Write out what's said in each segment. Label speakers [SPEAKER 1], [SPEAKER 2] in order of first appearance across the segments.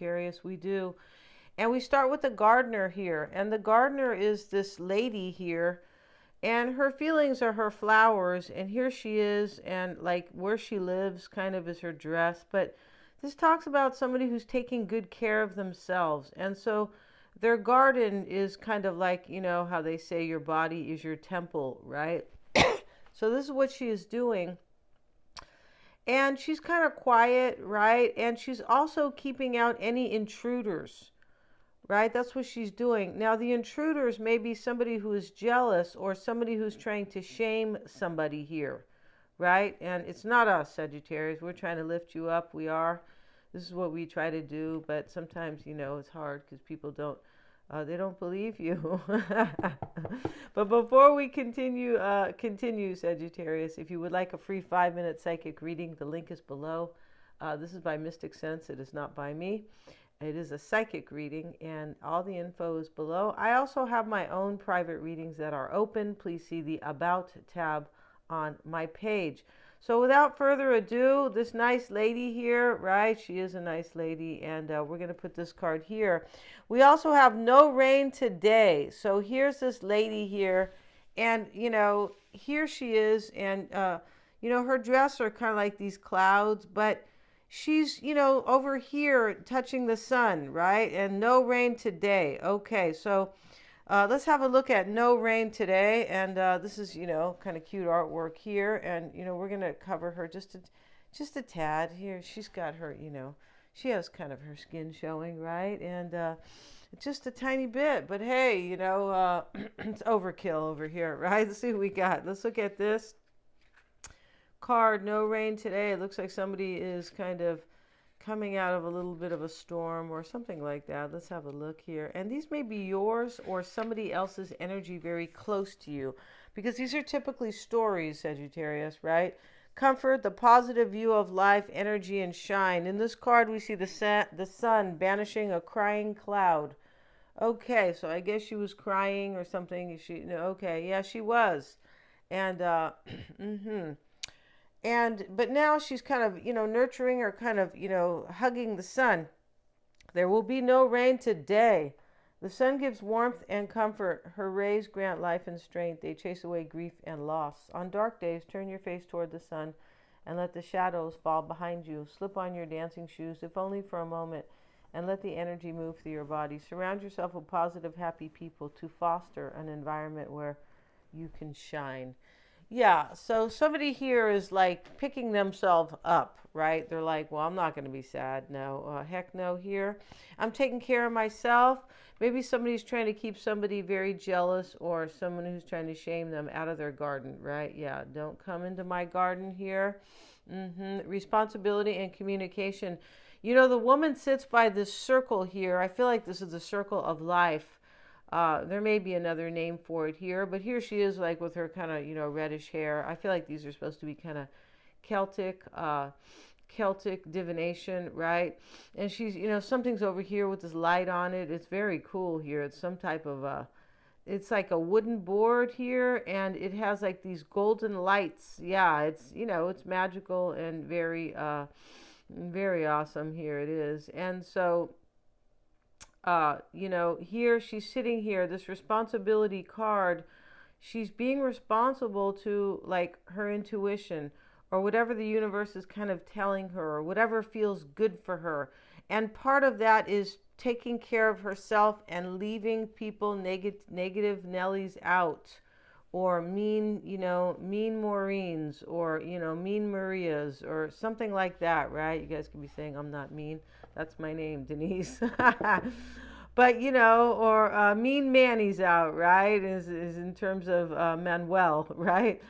[SPEAKER 1] Sagittarius, we do. And we start with the gardener here. And the gardener is this lady here. And her feelings are her flowers. And here she is. And like where she lives kind of is her dress. But this talks about somebody who's taking good care of themselves. And so their garden is kind of like, you know, how they say your body is your temple, right? So this is what she is doing. And she's kind of quiet, right? And she's also keeping out any intruders, right? That's what she's doing. Now, the intruders may be somebody who is jealous or somebody who's trying to shame somebody here, right? And it's not us, Sagittarius. We're trying to lift you up. We are. This is what we try to do. But sometimes, you know, it's hard because people don't. They don't believe you. But before we continue, Sagittarius, if you would like a free 5-minute psychic reading, the link is below. This is by Mystic Sense. It is not by me. It is a psychic reading, and all the info is below. I also have my own private readings that are open. Please see the About tab on my page. So without further ado, this nice lady here, right? She is a nice lady, and we're going to put this card here. We also have no rain today. So here's this lady here, and, you know, here she is, and, you know, her dress are kind of like these clouds, but she's, you know, over here touching the sun, right? And no rain today. Okay, so let's have a look at no rain today. And this is, you know, kind of cute artwork here. And, you know, we're going to cover her just a tad here. She's got her, you know, she has kind of her skin showing, right? And just a tiny bit. But hey, you know, it's overkill over here, right? Let's see what we got. Let's look at this card. No rain today. It looks like somebody is kind of coming out of a little bit of a storm or something like that. Let's have a look here. And these may be yours or somebody else's energy very close to you, because these are typically stories, Sagittarius, right? Comfort, the positive view of life, energy, and shine. In this card, we see the sun banishing a crying cloud. Okay, so I guess she was crying or something. Okay, yeah, she was. And but now she's kind of, you know, nurturing or kind of, you know, hugging the sun. There will be no rain today. The sun gives warmth and comfort. Her rays grant life and strength. They chase away grief and loss. On dark days, turn your face toward the sun and let the shadows fall behind you. Slip on your dancing shoes, if only for a moment, and let the energy move through your body. Surround yourself with positive, happy people to foster an environment where you can shine. Yeah, so somebody here is like picking themselves up, right? They're like, well, I'm not going to be sad. No, heck no here. I'm taking care of myself. Maybe somebody's trying to keep somebody very jealous or someone who's trying to shame them out of their garden, right? Yeah, don't come into my garden here. Responsibility and communication. You know, the woman sits by this circle here. I feel like this is the circle of life. There may be another name for it here, but here she is, like with her kind of, you know, reddish hair. I feel like these are supposed to be kind of Celtic divination, right? And she's, you know, something's over here with this light on it. It's very cool here. It's some type of it's like a wooden board here, and it has like these golden lights. Yeah, it's, you know, it's magical and very, very awesome. Here it is. And so, you know, here she's sitting here, this responsibility card, she's being responsible to like her intuition or whatever the universe is kind of telling her or whatever feels good for her. And part of that is taking care of herself and leaving people negative Nellies out, or mean, you know, mean Maureen's, or, you know, mean Maria's, or something like that, right? You guys can be saying, I'm not mean. That's my name, Denise. But, you know, or mean Manny's out, right? Is in terms of Manuel, right?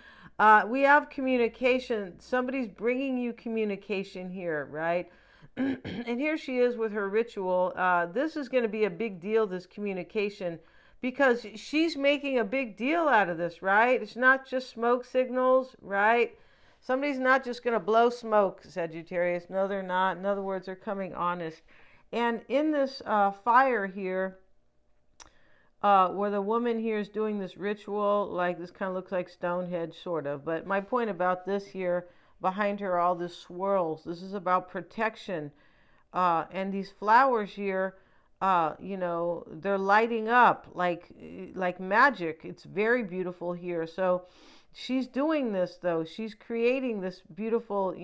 [SPEAKER 1] We have communication. Somebody's bringing you communication here, right? And here she is with her ritual. This is going to be a big deal, this communication, because she's making a big deal out of this, right? It's not just smoke signals, right? Somebody's not just going to blow smoke, Sagittarius. No, they're not. In other words, they're coming honest. And in this fire here, where the woman here is doing this ritual, like this kind of looks like Stonehenge, sort of. But my point about this here, behind her, all this swirls. This is about protection. And these flowers here, they're lighting up like magic. It's very beautiful here. So she's doing this though. She's creating this beautiful,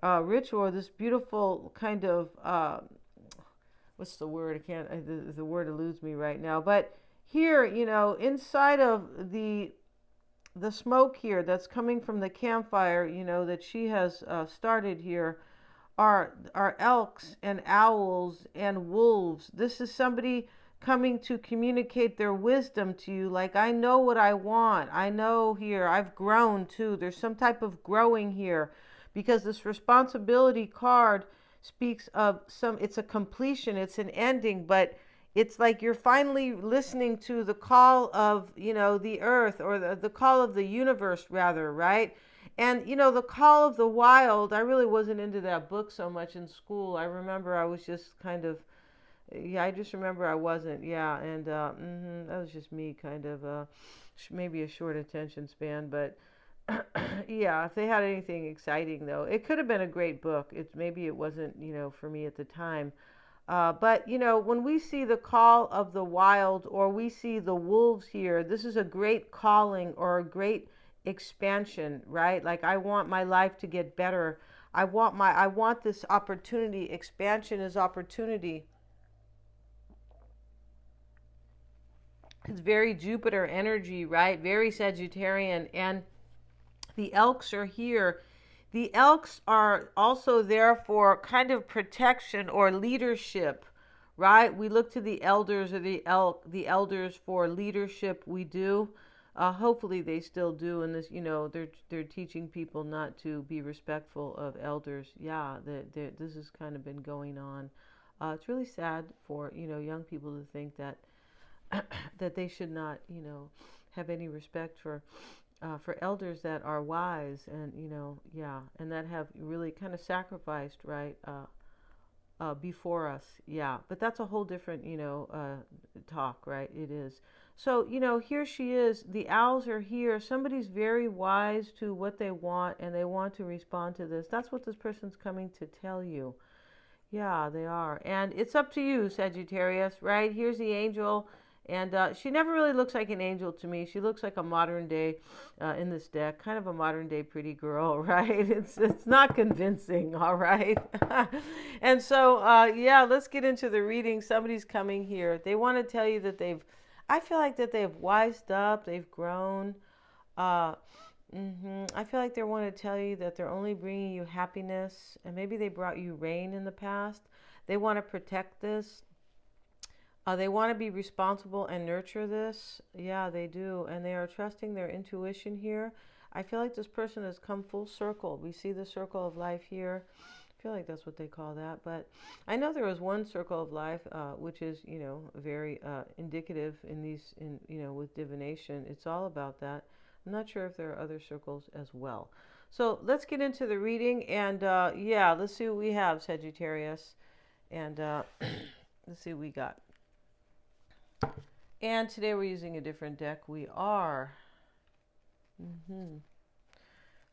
[SPEAKER 1] ritual, this beautiful kind of what's the word? I can't. The word eludes me right now. But here, inside of the smoke here that's coming from the campfire, that she has started here, are elks and owls and wolves. This is somebody coming to communicate their wisdom to you. Like, I know what I want. I know here. I've grown too. There's some type of growing here, because this responsibility card speaks of it's a completion, it's an ending, but it's like you're finally listening to the call of, the earth, or the call of the universe rather, right? And, the call of the wild, I really wasn't into that book so much in school. I remember I was just kind of, yeah, I just remember I wasn't, yeah. And that was just me, kind of, maybe a short attention span. But yeah, if they had anything exciting, though, it could have been a great book. Maybe it wasn't, for me at the time. But, when we see the call of the wild, or we see the wolves here, this is a great calling or a great expansion, right? Like, I want my life to get better. I want this opportunity. Expansion is opportunity. It's very Jupiter energy, right? Very Sagittarian. And the elks are here. The elks are also there for kind of protection or leadership, right? We look to the elders, or the elders for leadership. We do. Hopefully they still do. And this, they're teaching people not to be respectful of elders. Yeah, this has kind of been going on. It's really sad for, young people to think that that they should not, have any respect for elders that are wise, and and that have really kind of sacrificed, right, before us. Yeah, but that's a whole different, talk, right? It is. So, here she is. The owls are here. Somebody's very wise to what they want, and they want to respond to this. That's what this person's coming to tell you. Yeah, they are. And it's up to you, Sagittarius, right? Here's the angel. And she never really looks like an angel to me. She looks like a modern day, in this deck, kind of a modern day pretty girl, right? It's not convincing, all right? And so, yeah, let's get into the reading. Somebody's coming here. They want to tell you that I feel like that they've wised up, they've grown. I feel like they want to tell you that they're only bringing you happiness, and maybe they brought you rain in the past. They want to protect this. They want to be responsible and nurture this. Yeah, they do. And they are trusting their intuition here. I feel like this person has come full circle. We see the circle of life here. I feel like that's what they call that. But I know there is one circle of life, which is, very indicative with divination. It's all about that. I'm not sure if there are other circles as well. So let's get into the reading. And yeah, let's see what we have, Sagittarius. And let's see what we got. And today we're using a different deck. We are.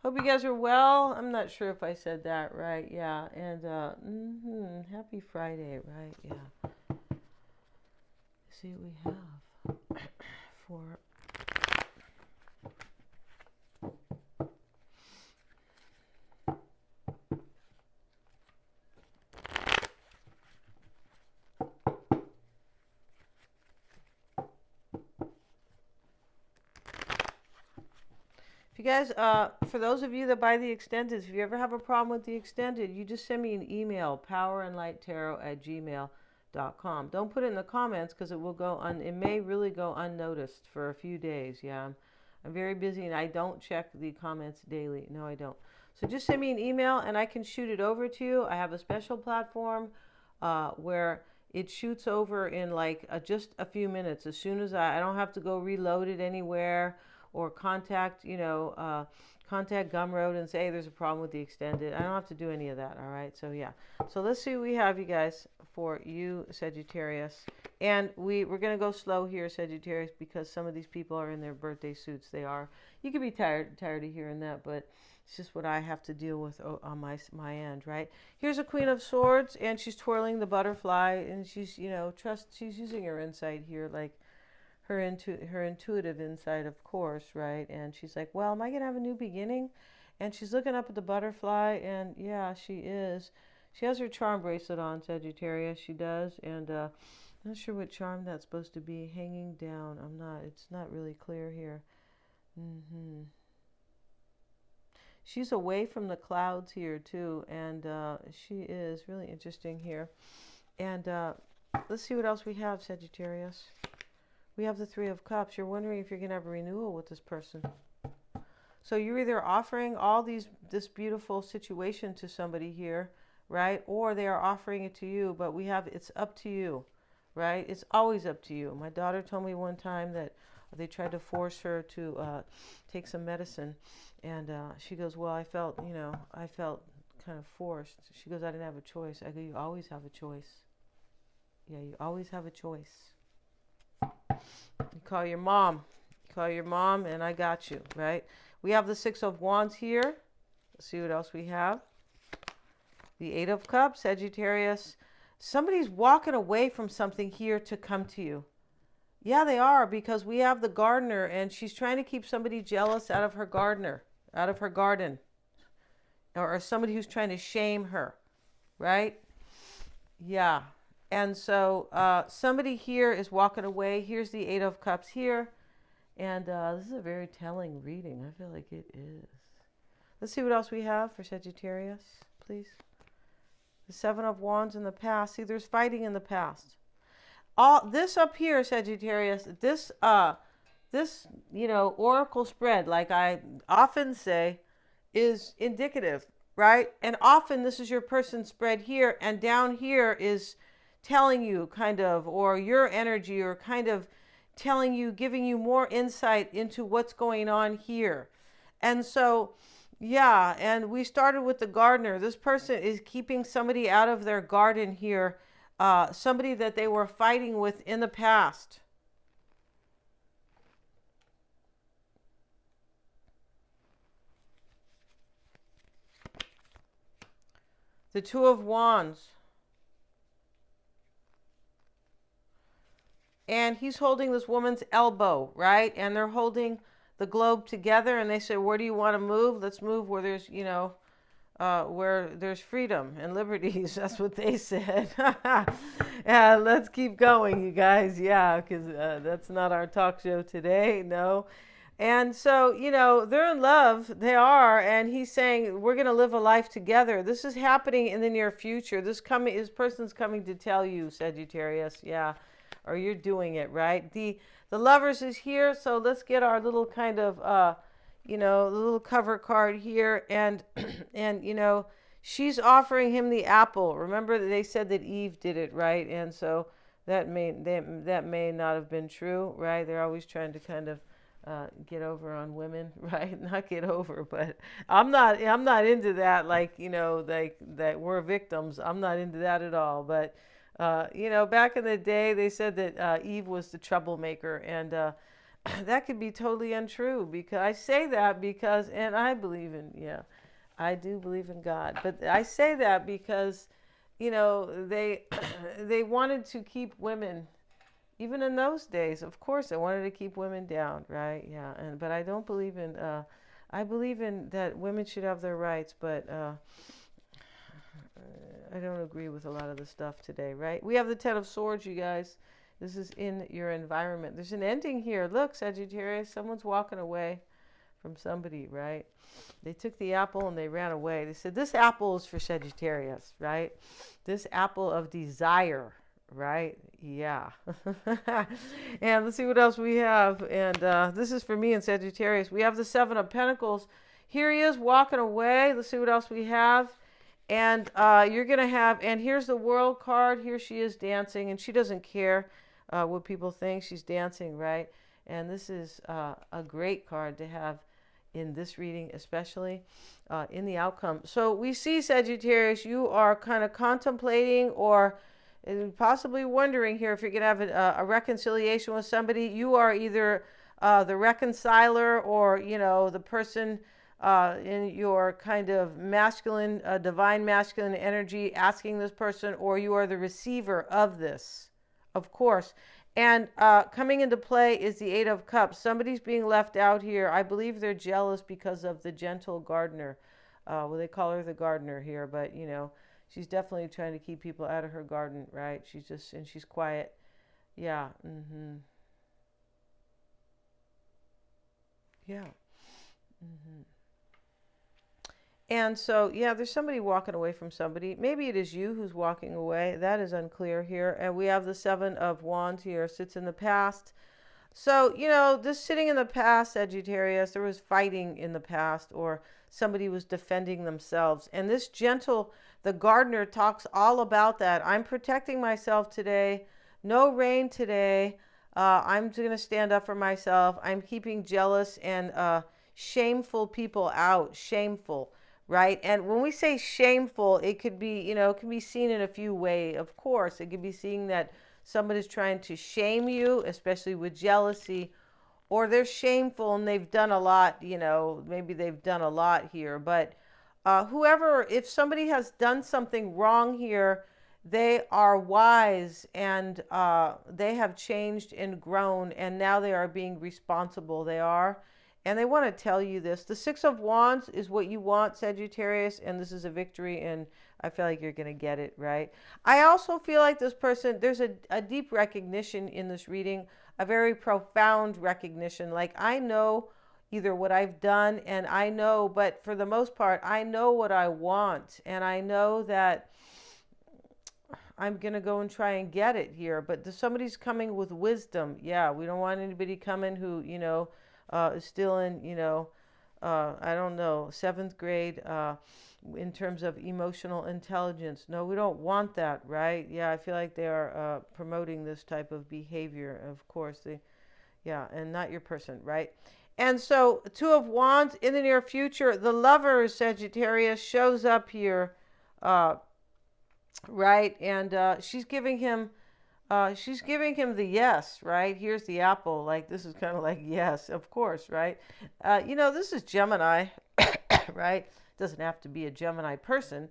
[SPEAKER 1] Hope you guys are well. I'm not sure if I said that right. Yeah. And happy Friday, right? Yeah. Let's see what we have for. If you guys, for those of you that buy the extended, if you ever have a problem with the extended, you just send me an email, powerandlighttarot@gmail.com. Don't put it in the comments, because it will it may really go unnoticed for a few days. Yeah, I'm very busy and I don't check the comments daily. No, I don't. So just send me an email and I can shoot it over to you. I have a special platform where it shoots over in like just a few minutes. As soon as I don't have to go reload it anywhere, or contact, contact Gumroad and say, hey, there's a problem with the extended. I don't have to do any of that. All right. So yeah. So let's see what we have, you guys, for you, Sagittarius. And we're going to go slow here, Sagittarius, because some of these people are in their birthday suits. They are. You could be tired of hearing that, but it's just what I have to deal with on my end, right? Here's a Queen of Swords, and she's twirling the butterfly, and she's, she's using her insight here, like her intuitive insight, of course, right? And she's like, well, am I going to have a new beginning? And she's looking up at the butterfly, and yeah, she is. She has her charm bracelet on, Sagittarius. She does, and I'm not sure what charm that's supposed to be. Hanging down. It's not really clear here. She's away from the clouds here, too, and she is really interesting here. And let's see what else we have, Sagittarius. We have the Three of Cups. You're wondering if you're going to have a renewal with this person. So you're either offering this beautiful situation to somebody here, right? Or they are offering it to you, but it's up to you, right? It's always up to you. My daughter told me one time that they tried to force her to take some medicine, and she goes, well, I felt kind of forced. She goes, I didn't have a choice. I go, you always have a choice. Yeah, you always have a choice. You call your mom. And I got you, right? We have the Six of Wands here. Let's see what else we have. The Eight of Cups, Sagittarius. Somebody's walking away from something here to come to you. Yeah, they are, because we have the gardener, and she's trying to keep somebody jealous out of her garden, or somebody who's trying to shame her, right? Yeah. And so somebody here is walking away. Here's the Eight of Cups here. And this is a very telling reading. I feel like it is. Let's see what else we have for Sagittarius, please. The Seven of Wands in the past. See, there's fighting in the past. All this up here, Sagittarius, this oracle spread, like I often say, is indicative, right? And often this is your person's spread here, and down here is telling you kind of, or your energy, or kind of telling you, giving you more insight into what's going on here. And so, yeah, and we started with the gardener. This person is keeping somebody out of their garden here, somebody that they were fighting with in the past. The Two of Wands. And he's holding this woman's elbow, right? And they're holding the globe together, and they say, where do you want to move? Let's move where there's, where there's freedom and liberties. That's what they said. Yeah, let's keep going, you guys. Yeah, because that's not our talk show today. No. And so, they're in love. They are. And he's saying, we're going to live a life together. This is happening in the near future. This person's coming to tell you, Sagittarius. Yeah. Or you're doing it, right? The Lovers is here, so let's get our little kind of, little cover card here, and she's offering him the apple. Remember they said that Eve did it, right? And so that may not have been true, right? They're always trying to kind of get over on women, right? Not get over, but I'm not into that. Like that we're victims. I'm not into that at all, but. Back in the day, they said that Eve was the troublemaker, and that could be totally untrue. Because I say that because, and I do believe in God, but I say that because, they wanted to keep women, even in those days. Of course, they wanted to keep women down, right? Yeah, but I don't believe in. I believe in that women should have their rights, but. I don't agree with a lot of the stuff today, right? We have the Ten of Swords, you guys. This is in your environment. There's an ending here. Look, Sagittarius, someone's walking away from somebody, right? They took the apple and they ran away. They said, this apple is for Sagittarius, right? This apple of desire, right? Yeah. And let's see what else we have. And this is for me and Sagittarius. We have the Seven of Pentacles. Here he is walking away. Let's see what else we have. And you're going to have, and here's the World card. Here she is dancing, and she doesn't care what people think. She's dancing, right? And this is a great card to have in this reading, especially in the outcome. So we see, Sagittarius, you are kind of contemplating or possibly wondering here if you're going to have a reconciliation with somebody. You are either the reconciler or, the person in your kind of masculine, divine masculine energy asking this person, or you are the receiver of this, of course. And coming into play is the Eight of Cups. Somebody's being left out here. I believe they're jealous because of the gentle gardener. Well, they call her the gardener here, but she's definitely trying to keep people out of her garden, right? She's quiet. Yeah. Yeah. And so, yeah, there's somebody walking away from somebody. Maybe it is you who's walking away. That is unclear here. And we have the Seven of Wands here, sits in the past. So, this sitting in the past, Sagittarius, there was fighting in the past, or somebody was defending themselves. And this the gardener talks all about that. I'm protecting myself today. No rain today. I'm going to stand up for myself. I'm keeping jealous and shameful people out. Shameful, right? And when we say shameful, it could be, it can be seen in a few ways. Of course, it could be seen that somebody's trying to shame you, especially with jealousy, or they're shameful and they've done a lot, maybe they've done a lot here. But if somebody has done something wrong here, they are wise and they have changed and grown, and now they are being responsible. They are. And they want to tell you this. The Six of Wands is what you want, Sagittarius, and this is a victory, and I feel like you're going to get it, right? I also feel like this person, there's a deep recognition in this reading, a very profound recognition. Like, I know either what I've done, and I know, but for the most part, I know what I want, and I know that I'm going to go and try and get it here. But somebody's coming with wisdom. Yeah, we don't want anybody coming who, is still in, I don't know, seventh grade in terms of emotional intelligence. No, we don't want that, right? Yeah, I feel like they are promoting this type of behavior, of course. And not your person, right? And so, Two of Wands in the near future, the Lover, Sagittarius, shows up here, right? And she's giving him the yes, right? Here's the apple. Like, this is kind of like, yes, of course, right? This is Gemini, right? Doesn't have to be a Gemini person,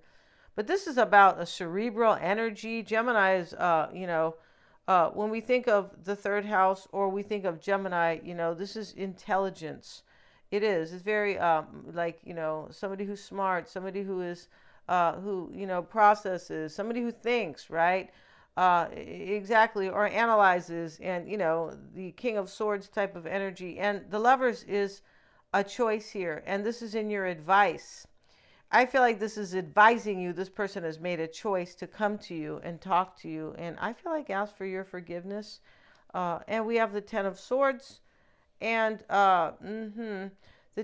[SPEAKER 1] but this is about a cerebral energy. Gemini is, when we think of the third house or we think of Gemini, this is intelligence. It is. It's very, somebody who's smart, somebody who is, processes, somebody who thinks, right? Exactly, or analyzes, and the King of Swords type of energy. And the Lovers is a choice here, and this is in your advice. I feel like this is advising you. This person has made a choice to come to you and talk to you, and I feel like ask for your forgiveness. And we have the Ten of Swords, and the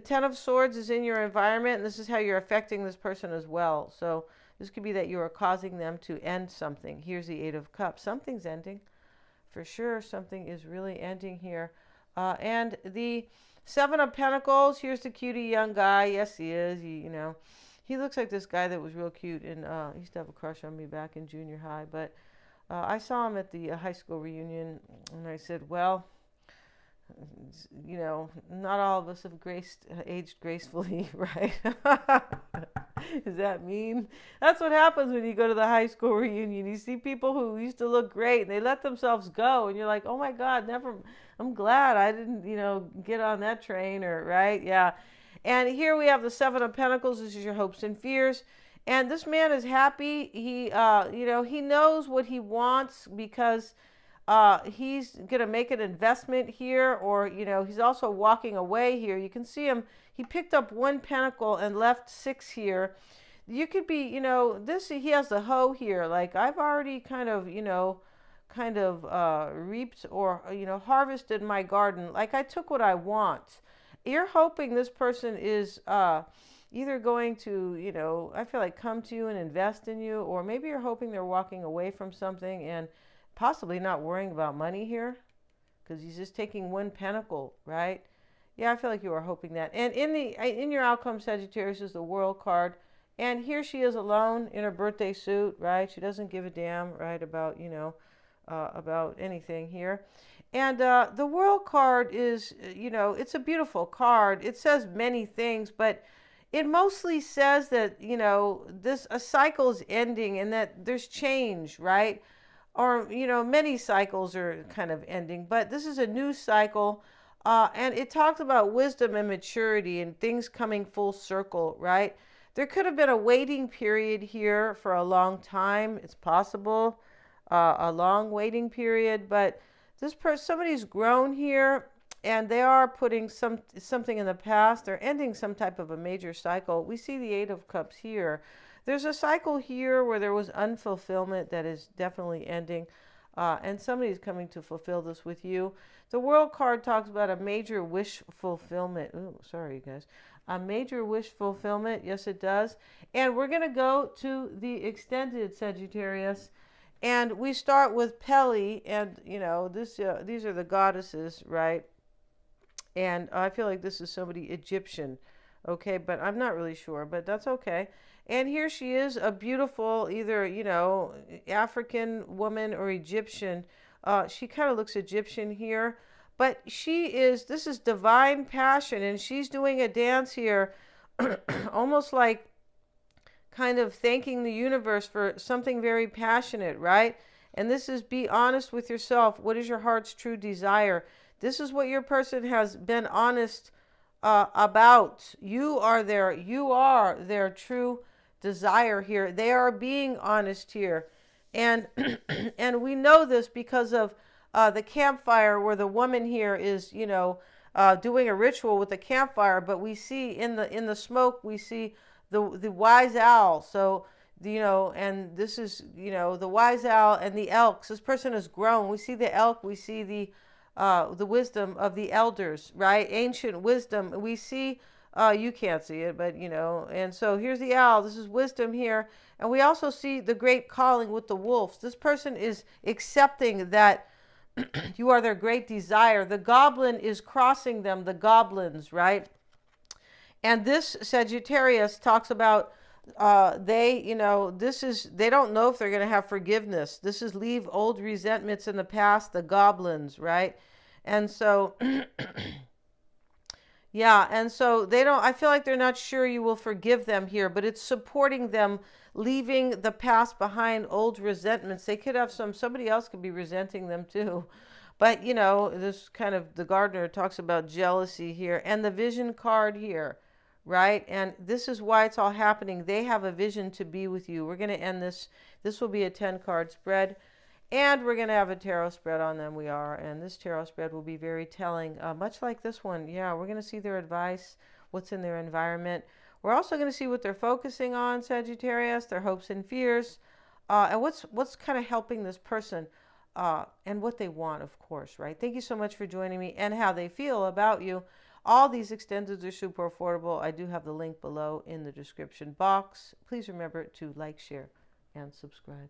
[SPEAKER 1] Ten of Swords is in your environment, and this is how you're affecting this person as well. So this could be that you are causing them to end something. Here's the Eight of Cups. Something's ending. For sure, something is really ending here. And the Seven of Pentacles. Here's the cutie young guy. Yes, he is. He looks like this guy that was real cute. And he used to have a crush on me back in junior high. But I saw him at the high school reunion. And I said, well, not all of us have aged gracefully, right? Does that mean? That's what happens when you go to the high school reunion. You see people who used to look great and they let themselves go, and you're like, oh my God, I'm glad I didn't, get on that train, or, right? Yeah. And here we have the Seven of Pentacles. This is your hopes and fears. And this man is happy. He knows what he wants because he's going to make an investment here, or, he's also walking away here. You can see him. He picked up one pentacle and left six here. You could be, he has the hoe here. Like, I've already kind of reaped or, harvested my garden. Like, I took what I want. You're hoping this person is either going to, I feel like come to you and invest in you, or maybe you're hoping they're walking away from something and possibly not worrying about money here. because he's just taking one pentacle, right? Yeah, I feel like you are hoping that. And in your outcome, Sagittarius, is the World card. And here she is alone in her birthday suit, right? She doesn't give a damn, right, about, about anything here. And the World card is, it's a beautiful card. It says many things, but it mostly says that, this a cycle is ending and that there's change, right? Or, many cycles are kind of ending, but this is a new cycle. And it talks about wisdom and maturity and things coming full circle, right? There could have been a waiting period here for a long time. It's possible, a long waiting period, but somebody's grown here, and they are putting something in the past. They're ending some type of a major cycle. We see the Eight of Cups here. There's a cycle here where there was unfulfillment that is definitely ending, and somebody's coming to fulfill this with you. The World card talks about a major wish fulfillment. Ooh, sorry, you guys. A major wish fulfillment. Yes, it does. And we're going to go to the extended Sagittarius. And we start with Pele. And, these are the goddesses, right? And I feel like this is somebody Egyptian. Okay, but I'm not really sure. But that's okay. And here she is, a beautiful, either, African woman or Egyptian. She kind of looks Egyptian here. But this is divine passion, and she's doing a dance here, almost like kind of thanking the universe for something very passionate, right? And this is, be honest with yourself. What is your heart's true desire? This is what your person has been honest about. You are their true desire here. They are being honest here. And and we know this because of the campfire, where the woman here is, doing a ritual with the campfire. But we see in the smoke, we see the wise owl. So, and this is, the wise owl and the elks. This person has grown. We see the elk. We see the wisdom of the elders, right? Ancient wisdom. We see, you can't see it, but, and so here's the owl. This is wisdom here. And we also see the great calling with the wolves. This person is accepting that you are their great desire. The goblin is crossing them, the goblins, right? And this Sagittarius talks about they don't know if they're going to have forgiveness. This is leave old resentments in the past, the goblins, right? And so yeah, and so I feel like they're not sure you will forgive them here, but it's supporting them leaving the past behind, old resentments. They could have somebody else could be resenting them too. But, this kind of, the gardener talks about jealousy here, and the vision card here, right? And this is why it's all happening. They have a vision to be with you. We're going to end this. This will be a 10-card spread. And we're going to have a tarot spread on them. We are. And this tarot spread will be very telling, much like this one. Yeah, we're going to see their advice, what's in their environment. We're also going to see what they're focusing on, Sagittarius, their hopes and fears, and what's kind of helping this person, and what they want, of course, right? Thank you so much for joining me, and how they feel about you. All these extendeds are super affordable. I do have the link below in the description box. Please remember to like, share, and subscribe.